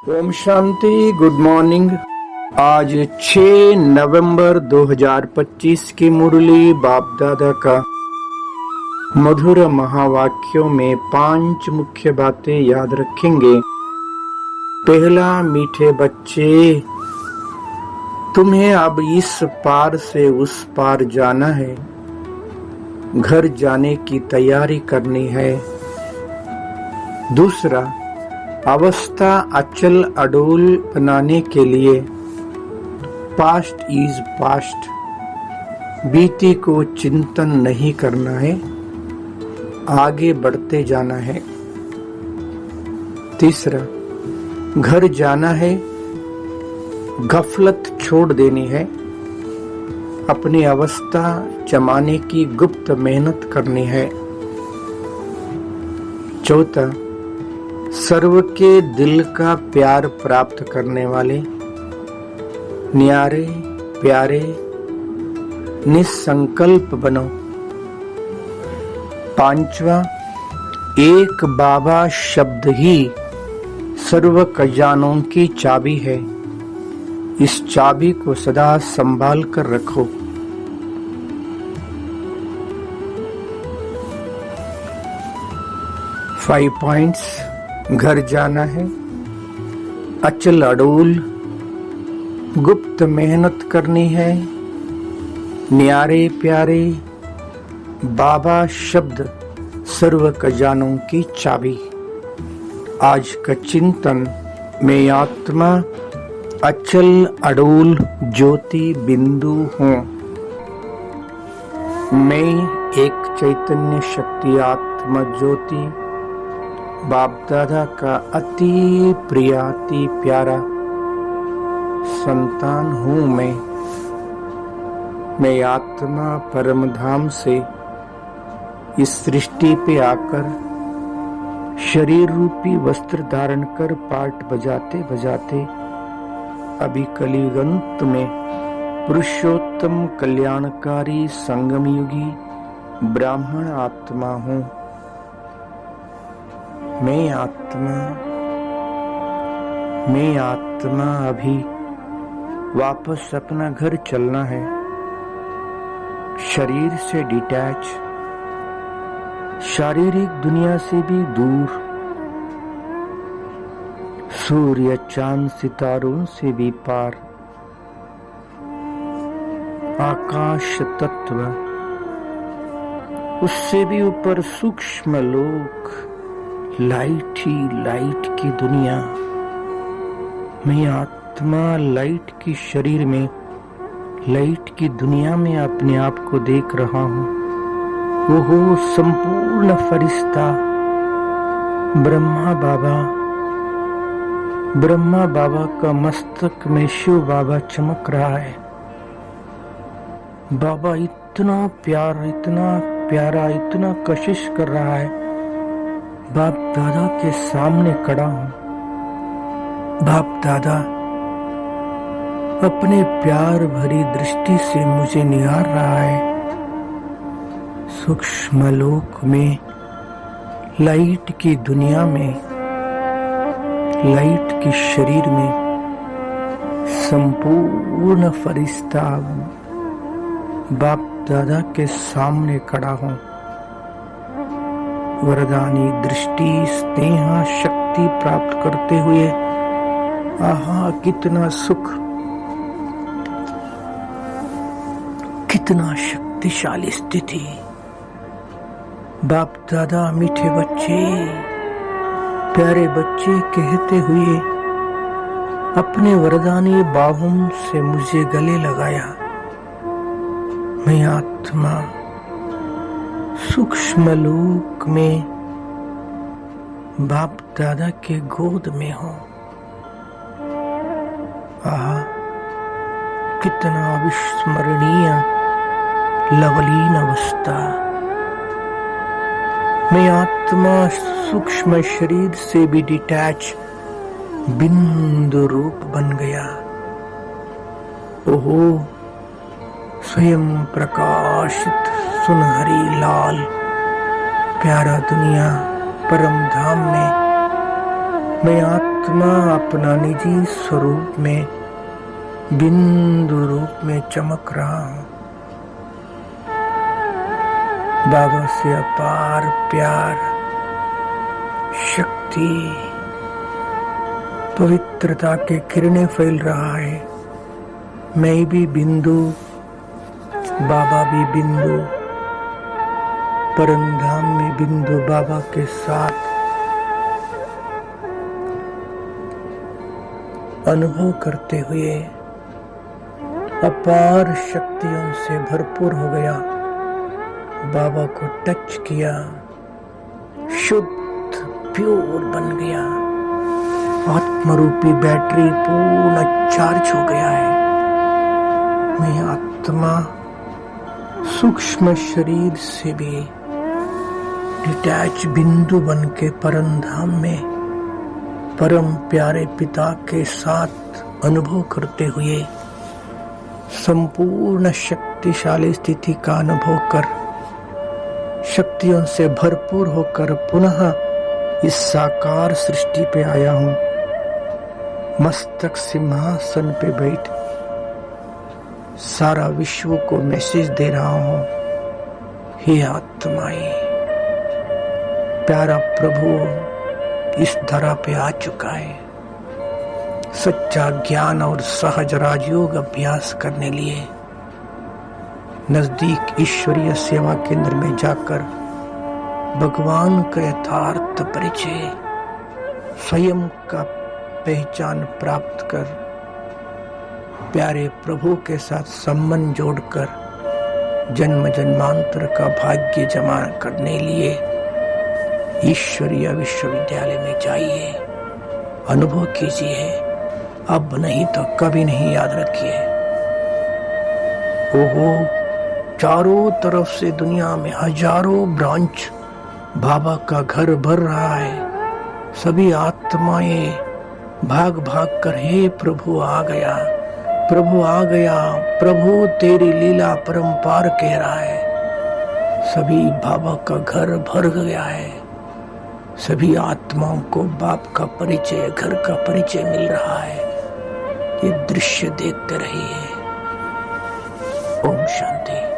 Om Shanti. Good morning. आज 6 नवंबर 2025 की मुरली बाप दादा का मधुर महावाक्यों में 5 मुख्य बातें याद रखेंगे। पहला, मीठे बच्चे, तुम्हें अब इस पार से उस पार जाना है, घर जाने की तैयारी करनी है। दूसरा, अवस्था अचल अडोल बनाने के लिए पास्ट इज पास्ट, बीते को चिंतन नहीं करना है, आगे बढ़ते जाना है। तीसरा, घर जाना है, गफलत छोड़ देनी है, अपनी अवस्था जमाने की गुप्त मेहनत करनी है। चौथा, सर्व के दिल का प्यार प्राप्त करने वाले न्यारे प्यारे निसंकल्प बनो। पांचवा, एक बाबा शब्द ही सर्व खजानों की चाबी है, इस चाबी को सदा संभाल कर रखो। Five points. घर जाना है, अचल अडोल गुप्त मेहनत करनी है, न्यारे प्यारे बाबा शब्द सर्व खजानों की चाबी। आज का चिंतन, मैं आत्मा अचल अडोल ज्योति बिंदु हूँ। मैं एक चैतन्य शक्ति आत्मा ज्योति बाप दादा का अति प्रिय अति प्यारा संतान हूँ। मैं आत्मा परम धाम से इस सृष्टि पे आकर शरीर रूपी वस्त्र धारण कर पाठ बजाते बजाते अभी कलियुग अंत में पुरुषोत्तम कल्याणकारी संगम युगी ब्राह्मण आत्मा हूँ। मैं आत्मा अभी वापस अपना घर चलना है, शरीर से डिटैच, शारीरिक दुनिया से भी दूर, सूर्य चांद सितारों से भी पार, आकाश तत्व, उससे भी ऊपर सूक्ष्म लोक, लाइट ही लाइट की दुनिया। मैं आत्मा लाइट की शरीर में लाइट की दुनिया में अपने आप को देख रहा हूँ। वो हो संपूर्ण फरिश्ता ब्रह्मा बाबा का मस्तक में शिव बाबा चमक रहा है। बाबा इतना प्यारा इतना कशिश कर रहा है। बाप दादा के सामने खड़ा हूँ। बाप दादा अपने प्यार भरी दृष्टि से मुझे निहार रहा है। सूक्ष्म लोक में, लाइट की दुनिया में, लाइट की शरीर में संपूर्ण फरिश्ता बाप दादा के सामने खड़ा हूँ। वरदानी दृष्टि स्नेह शक्ति प्राप्त करते हुए, आहा कितना सुख, कितना शक्तिशाली स्थिति। बाप दादा मीठे बच्चे, प्यारे बच्चे कहते हुए अपने वरदानी बाहों से मुझे गले लगाया। मैं आत्मा सूक्ष्म लोक में बाप दादा के गोद में हूँ। आहा कितना अविस्मरणीय लवलीन अवस्था। मैं आत्मा सूक्ष्म शरीर से भी डिटैच बिंदु रूप बन गया। ओहो, स्वयं प्रकाशित सुनहरी लाल प्यारा दुनिया परम धाम में मैं आत्मा अपना निजी स्वरूप में बिंदु रूप में चमक रहा हूं। बाबा से अपार प्यार, शक्ति, पवित्रता के किरणें फैल रहा है। मैं भी बिंदु, बाबा भी बिंदु, परमधाम में बिंदु बाबा के साथ अनुभव करते हुए अपार शक्तियों से भरपूर हो गया। बाबा को टच किया, शुद्ध प्योर बन गया। आत्मरूपी बैटरी पूर्ण चार्ज हो गया है। मैं आत्मा सूक्ष्म शरीर से भी डिटैच बिंदु बन के परम धाम में परम प्यारे पिता के साथ अनुभव करते हुए संपूर्ण शक्तिशाली स्थिति का अनुभव कर शक्तियों से भरपूर होकर पुनः इस साकार सृष्टि पे आया हूं। मस्तक सिंहासन पे बैठ सारा विश्व को मैसेज दे रहा हूं। हे आत्माएं, प्यारा प्रभु इस धरा पे आ चुका है। सच्चा ज्ञान और सहज राजयोग अभ्यास करने लिए नजदीक ईश्वरीय सेवा केंद्र में जाकर भगवान का यथार्थ परिचय, स्वयं का पहचान प्राप्त कर प्यारे प्रभु के साथ संबंध जोड़कर जन्म जन्मांतर का भाग्य जमा करने लिए ईश्वरीय विश्वविद्यालय में जाइए, अनुभव कीजिए। अब नहीं तो कभी नहीं, याद रखिए। ओहो, चारों तरफ से दुनिया में हजारों ब्रांच बाबा का घर भर रहा है। सभी आत्माएं भाग भाग कर हे प्रभु आ गया, प्रभु आ गया, प्रभु तेरी लीला परंपार कह रहा है। सभी बाबा का घर भर गया है। सभी आत्माओं को बाप का परिचय, घर का परिचय मिल रहा है। ये दृश्य देखते रहिए। ओम शांति।